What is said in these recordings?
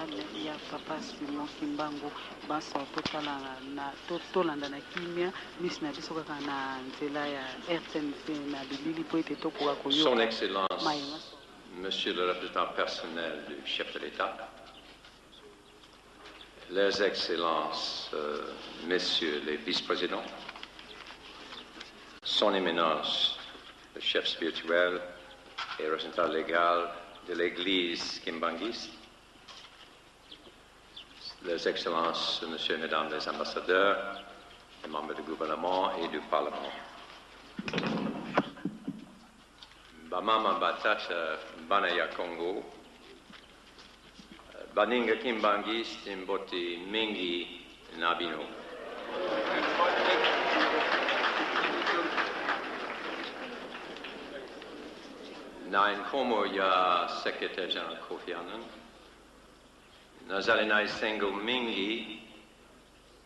national ya Papa Simon Kimbangu basa tolanda na kimia misi na biso kaka na nzela ya RTNC na bilili po ete tokoka koyoka. Son Excellence, Monsieur le représentant personnel du chef de l'État, Les Excellences, Messieurs les vice-présidents, Son Éminence, le chef spirituel et représentant légal de l'Église kimbanguiste, Les Excellences, Messieurs et Mesdames les ambassadeurs, les membres du gouvernement et du Parlement. Bamama Batata Banaya Congo, Baninga Kimbangiste Mboti Mingi Nabino. Na inkomo ya Secrétaire Général Kofi Annan, nazali na isengo mingi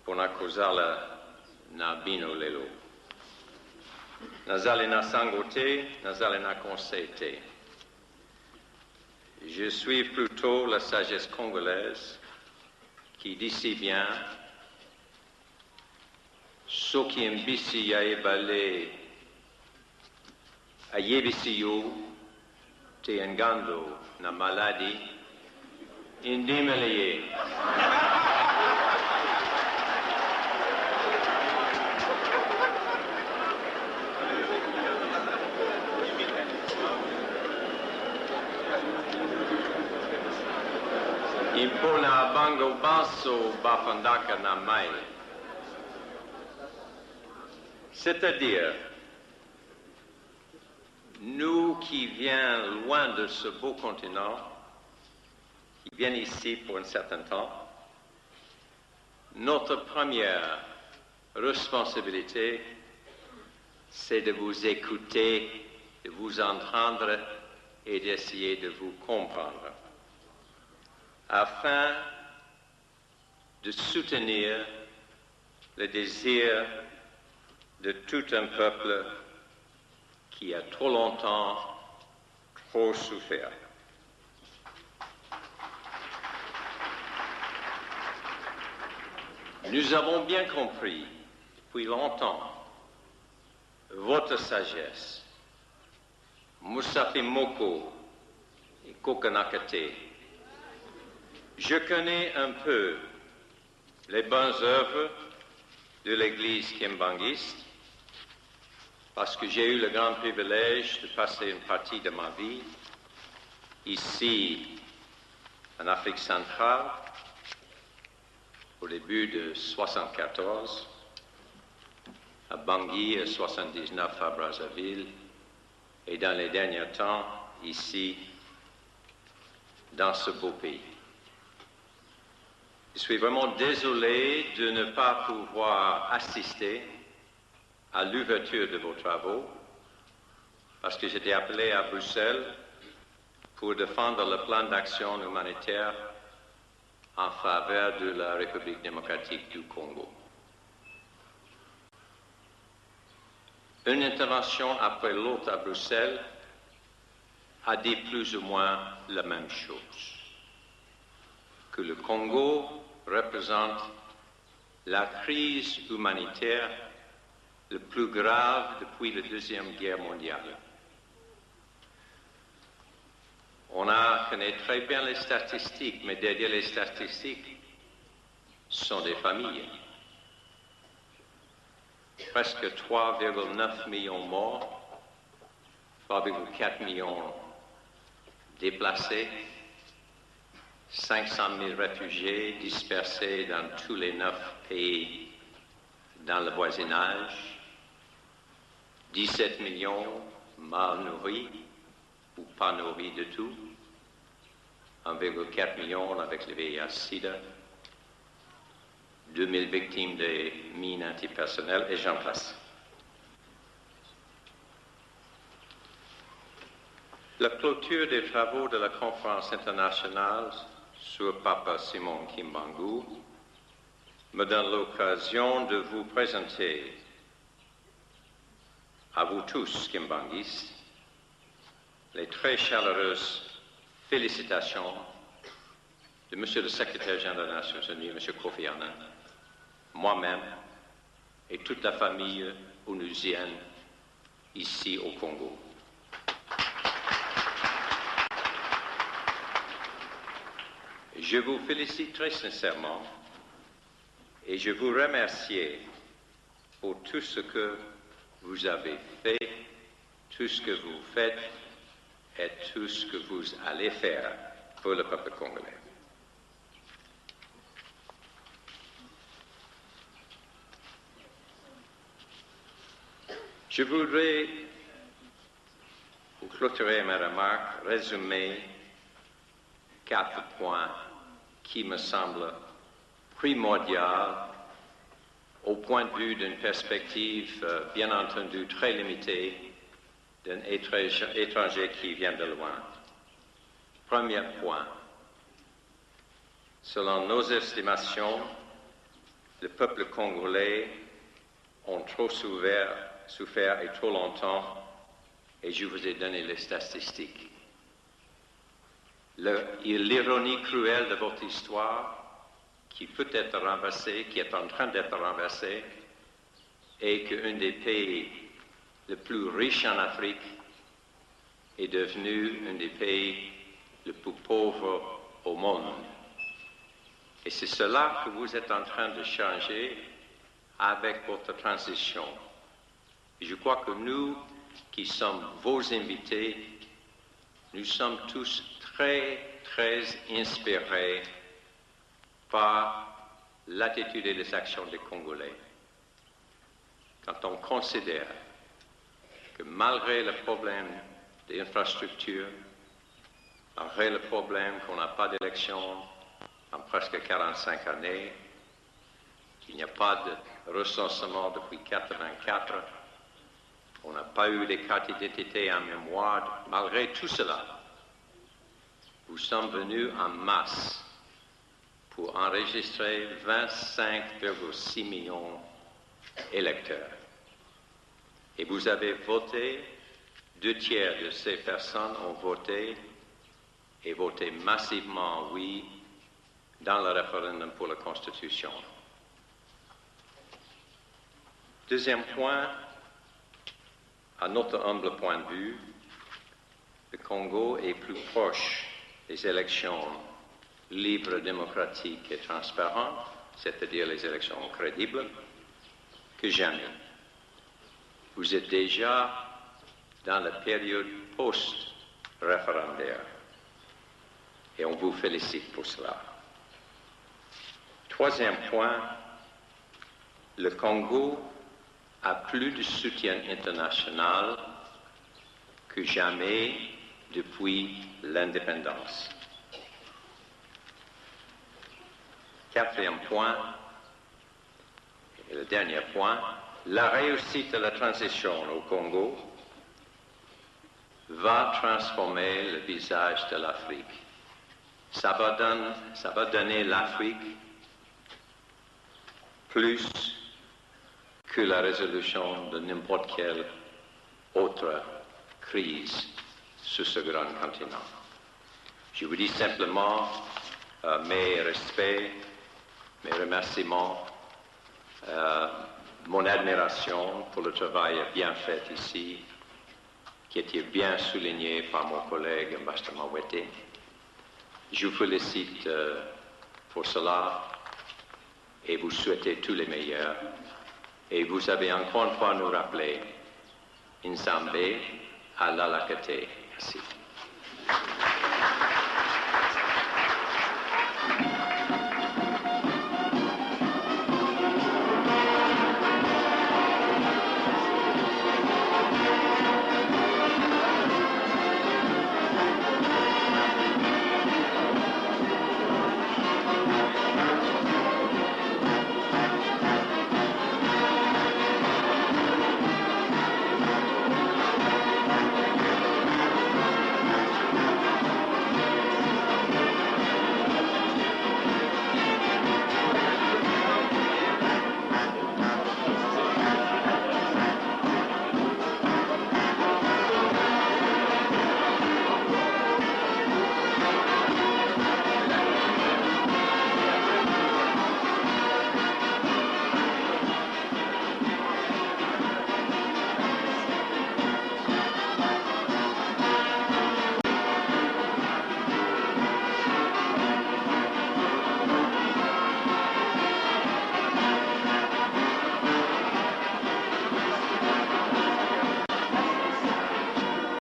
pona kozala na bino lelo. Nazali na sango te, nazali na conseil te. Je suis plutôt la sagesse congolaise qui dit si bien soki mbisi ya ebale ayebisi yo te engando na maladi indimele. Impona bango basso bafandaka na mai. C'est-à-dire, nous qui viens loin de ce beau continent, qui viennent ici pour un certain temps, notre première responsabilité, c'est de vous écouter, de vous entendre et d'essayer de vous comprendre, afin de soutenir le désir de tout un peuple qui a trop longtemps, trop souffert. Nous avons bien compris depuis longtemps votre sagesse, Musafi Moko et Kokanakate. Je connais un peu les bonnes œuvres de l'Église kimbanguiste parce que j'ai eu le grand privilège de passer une partie de ma vie ici en Afrique centrale au début de 1974, à Bangui, 1979 à Brazzaville, et dans les derniers temps, ici, dans ce beau pays. Je suis vraiment désolé de ne pas pouvoir assister à l'ouverture de vos travaux, parce que j'étais appelé à Bruxelles pour défendre le plan d'action humanitaire en faveur de la République démocratique du Congo. Une intervention après l'autre à Bruxelles a dit plus ou moins la même chose, que le Congo représente la crise humanitaire la plus grave depuis la Deuxième Guerre mondiale. On connaît très bien les statistiques, mais derrière les statistiques sont des familles. Presque 3,9 millions morts, 3,4 millions déplacés, 500 000 réfugiés dispersés dans tous les 9 pays dans le voisinage, 17 millions mal nourris ou pas nourris du tout, 1,4 million avec le VIH-Sida, 2000 victimes des mines antipersonnelles, et j'en passe. La clôture des travaux de la conférence internationale sur Papa Simon Kimbangu me donne l'occasion de vous présenter à vous tous, Kimbanguistes, les très chaleureuses félicitations de Monsieur le Secrétaire général des Nations Unies, Monsieur Kofi Annan, moi-même et toute la famille onusienne ici au Congo. Je vous félicite très sincèrement et je vous remercie pour tout ce que vous avez fait, tout ce que vous faites et tout ce que vous allez faire pour le peuple congolais. Je voudrais, pour clôturer mes remarques, résumer 4 points qui me semblent primordiaux au point de vue d'une perspective, bien entendu, très limitée d'un étranger qui vient de loin. Premier point, selon nos estimations, le peuple congolais a trop souffert et trop longtemps, et je vous ai donné les statistiques. L'ironie cruelle de votre histoire, qui peut être renversée, qui est en train d'être renversée, est qu'un des pays les plus riches en Afrique est devenu un des pays les plus pauvres au monde. Et c'est cela que vous êtes en train de changer avec votre transition. Et je crois que nous, qui sommes vos invités, nous sommes tous très, très inspirés par l'attitude et les actions des Congolais. Quand on considère que malgré le problème d'infrastructure, malgré le problème qu'on n'a pas d'élection en presque 45 années, qu'il n'y a pas de recensement depuis 1984, on n'a pas eu les cartes d'identité en mémoire, malgré tout cela, vous sommes venus en masse pour enregistrer 25,6 millions d'électeurs. Et vous avez voté, 2/3 de ces personnes ont voté et voté massivement oui dans le référendum pour la Constitution. Deuxième point, à notre humble point de vue, le Congo est plus proche des élections libres, démocratiques et transparentes, c'est-à-dire les élections crédibles, que jamais. Vous êtes déjà dans la période post-référendaire et on vous félicite pour cela. Troisième point, le Congo a plus de soutien international que jamais depuis l'indépendance. Quatrième point, et le dernier point, la réussite de la transition au Congo va transformer le visage de l'Afrique. Ça va donner l'Afrique plus que la résolution de n'importe quelle autre crise sur ce grand continent. Je vous dis simplement mes respects, mes remerciements, mon admiration pour le travail bien fait ici, qui était bien souligné par mon collègue Mbasta Mawete. Je vous félicite pour cela et vous souhaitez tous les meilleurs. Et vous avez encore une fois nous rappelé Nzambe à l'Alakate. Merci.